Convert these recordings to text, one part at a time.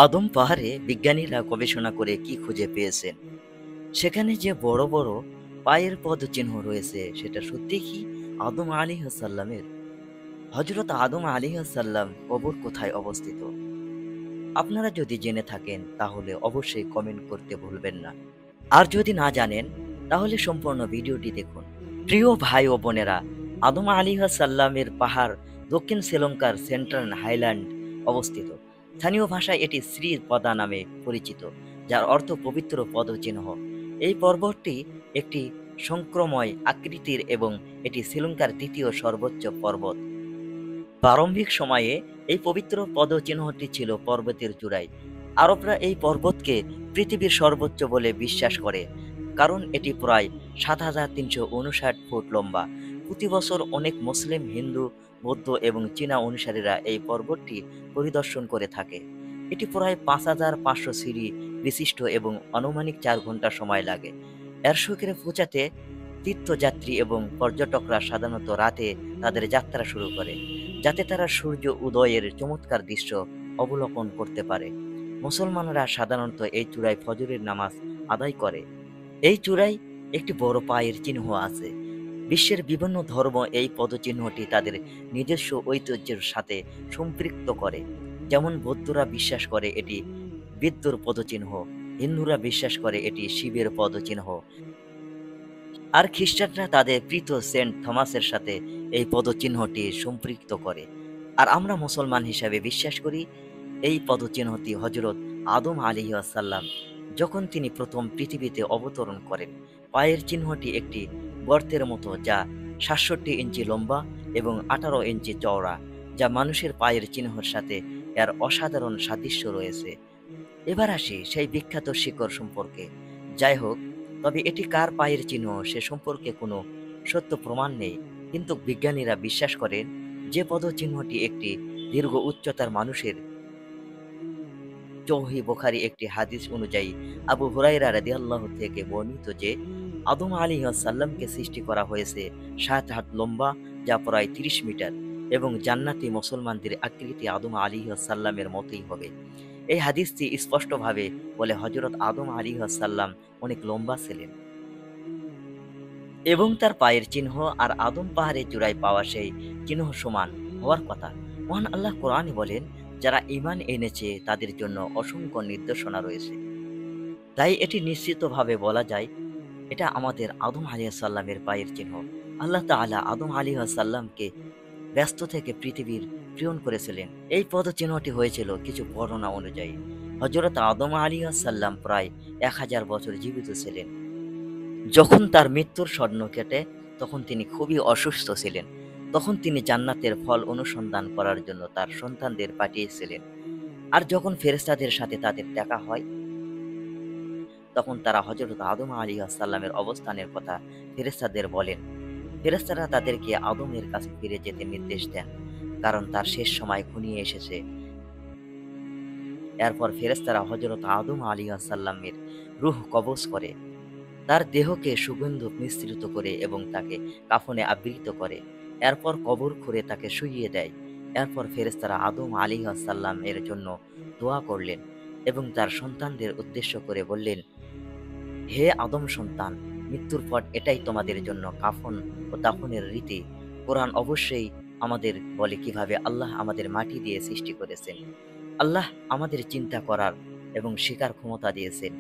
আদম পাহাড়ে বিজ্ঞানীরা গবেষণা করে কি খুঁজে পেয়েছেন? সেখানে যে বড় বড় পায়ের পদচিহ্ন রয়েছে সেটা সত্যি কি আদম আলাইহিসসালামের? হযরত আদম আলাইহিসসালাম কবর কোথায় অবস্থিত? আপনারা যদি জেনে থাকেন তাহলে অবশ্যই কমেন্ট করতে ভুলবেন না। আর যদি না জানেন তাহলে সম্পূর্ণ ভিডিওটি দেখুন। প্রিয় ভাই ও বোনেরা, আদম আলাইহিসসালামের পাহাড় দক্ষিণ শ্রীলঙ্কার সেন্ট্রাল হাইল্যান্ড অবস্থিত। স্থানীয় ভাষায় এটি শ্রী পদা নামে পরিচিত, যার অর্থ পবিত্র পদচিহ্ন। এই পর্বতটি একটি সংক্রময় আকৃতির এবং এটি শ্রীলঙ্কার দ্বিতীয় সর্বোচ্চ পর্বত। প্রারম্ভিক সময়ে এই পবিত্র পদচিহ্নটি ছিল পর্বতের চূড়ায়। আরবরা এই পর্বতকে পৃথিবীর সর্বোচ্চ বলে বিশ্বাস করে, কারণ এটি প্রায় ৭,৩৫৯ ফুট লম্বা। প্রতি বছর অনেক মুসলিম, হিন্দু, বৌদ্ধ এবং চীনা অনুসারীরা এই পর্বতটি পরিদর্শন করে থাকে। এটি প্রায় ৫,৫০০ সিঁড়ি বিশিষ্ট এবং আনুমানিক ৪ ঘন্টা সময় লাগে। এর শিখরে পৌঁছাতে তীর্থযাত্রী এবং পর্যটকরা সাধারণত রাতে তাদের যাত্রা শুরু করে, যাতে তারা সূর্য উদয়ের চমৎকার দৃশ্য অবলোকন করতে পারে। মুসলমানরা সাধারণত এই চূড়ায় ফজরের নামাজ আদায় করে। এই চূড়ায় একটি বড় পায়ের চিহ্ন আছে। বিশ্বের বিভিন্ন ধর্ম এই পদচিহ্নটি তাদের নিজস্ব ঐতিহ্যের সাথে সম্পৃক্ত করে। যেমন বৌদ্ধরা বিশ্বাস করে এটি বিদ্যুর পদচিহ্ন, হিন্দুরা বিশ্বাস করে এটি শিবের পদচিহ্ন, আর খ্রিস্টানরা তাদের প্রীত সেন্ট থমাসের সাথে এই পদচিহ্নটি সম্পৃক্ত করে। আর আমরা মুসলমান হিসাবে বিশ্বাস করি এই পদচিহ্নটি হজরত আদম আলাইহিসসালাম যখন তিনি প্রথম পৃথিবীতে অবতরণ করেন। পায়ের চিহ্নটি একটি গর্তের মতো, যা ৬৭ ইঞ্চি লম্বা এবং ১৮ ইঞ্চি চওড়া, যা মানুষের পায়ের চিহ্নের সাথে এর অসাধারণ সাদৃশ্য রয়েছে। এবার আসি সেই বিখ্যাত শিকড় সম্পর্কে। যাই হোক, তবে এটি কার পায়ের চিহ্ন সে সম্পর্কে কোনো সত্য প্রমাণ নেই, কিন্তু বিজ্ঞানীরা বিশ্বাস করেন যে পদচিহ্নটি একটি দীর্ঘ উচ্চতার মানুষের। সহিহ বুখারী একটি হাদিস অনুযায়ী আবু হুরায়রা রাদিয়াল্লাহু থেকে বর্ণিত যে আদম আলাইহিসসালামকে সৃষ্টি করা হয়েছে ৭ হাত লম্বা, যা প্রায় ৩০ মিটার, এবং জান্নাতি মুসলমানদের আকৃতি আদম আলাইহিসসালামের মতোই হবে। এই হাদিসটি স্পষ্টভাবে বলে হযরত আদম আলাইহিসসালাম অনেক লম্বা ছিলেন এবং তার পায়ের চিহ্ন আর আদম পাহাড়ের চূড়ায় পাওয়া সেই চিহ্ন সমান হওয়ার কথা। মহান আল্লাহ কোরআনে বলেন, যারা ঈমান এনেছে তাদের জন্য অসংখ্য নির্দেশনা রয়েছে। তাই এটি নিশ্চিতভাবে বলা যায় এটা আমাদের আদম আলাইহিসসালামের পায়ের চিহ্ন। আল্লাহ তাআলা আদম আলাইহিসসালামকে ব্যস্ত থেকে পৃথিবীর প্রেরণ করেছিলেন। এই পদচিহ্নটি হয়েছিল কিছু বর্ণনা অনুযায়ী। হযরত আদম আলাইহিসসালাম প্রায় ১,০০০ বছর জীবিত ছিলেন। যখন তার মৃত্যুর স্বপ্ন কেটে, তখন তিনি খুবই অসুস্থ ছিলেন। তখন তিনি জান্নাতের ফল অনুসন্ধান করার জন্য তার সন্তানদের পাঠিয়েছিলেন। আর যখন ফেরেশতাদের সাথে তাদের দেখা হয়, তখন তারা হযরত আদম আলাইহিসসালামের অবস্থানের কথা ফেরেশতাদের বলেন। ফেরেশতারা তাদেরকে আদমের কাছে ফিরে যেতে নির্দেশ দেন, কারণ তার শেষ সময় ঘনিয়ে এসেছে। এরপর ফেরেশতারা হযরত আদম আলাইহিসসালামের রূহ কবজ করে, তার দেহকে সুগন্ধ মিশ্রিত করে এবং তাকে কাফনে আবৃত করে। এরপর কবর খুঁড়ে তাকে শুইয়ে দেয়। এরপর ফেরেশতারা আদম আলাইহিসসালাম এর জন্য দোয়া করলেন এবং তার সন্তানদের উদ্দেশ্য করে বললেন, হে আদম সন্তান, মৃত্যুর পর এটাই তোমাদের জন্য কাফন ও দাফনের রীতি। কোরআন অবশ্যই আমাদের বলে কিভাবে আল্লাহ আমাদের মাটি দিয়ে সৃষ্টি করেছেন। আল্লাহ আমাদের চিন্তা করার এবং শেখার ক্ষমতা দিয়েছেন।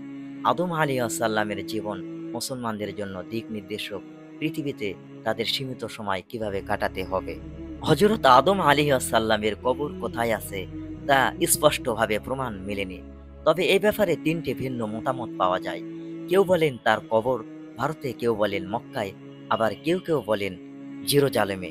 আদম আলাইহিসসালামের জীবন মুসলমানদের জন্য দিক নির্দেশক, পৃথিবীতে তাদের সীমিত সময় কিভাবে কাটাতে হবে। হযরত আদম আলাইহিসসালামের কবর কোথায় আছে তা স্পষ্টভাবে প্রমাণ মেলেনি, তবে এই ব্যাপারে ৩টি ভিন্ন মতামত পাওয়া যায়। কেউ বলেন তার কবর ভারতে, কেউ বলেন মক্কায়, আবার কেউ কেউ বলেন জেরুজালেমে।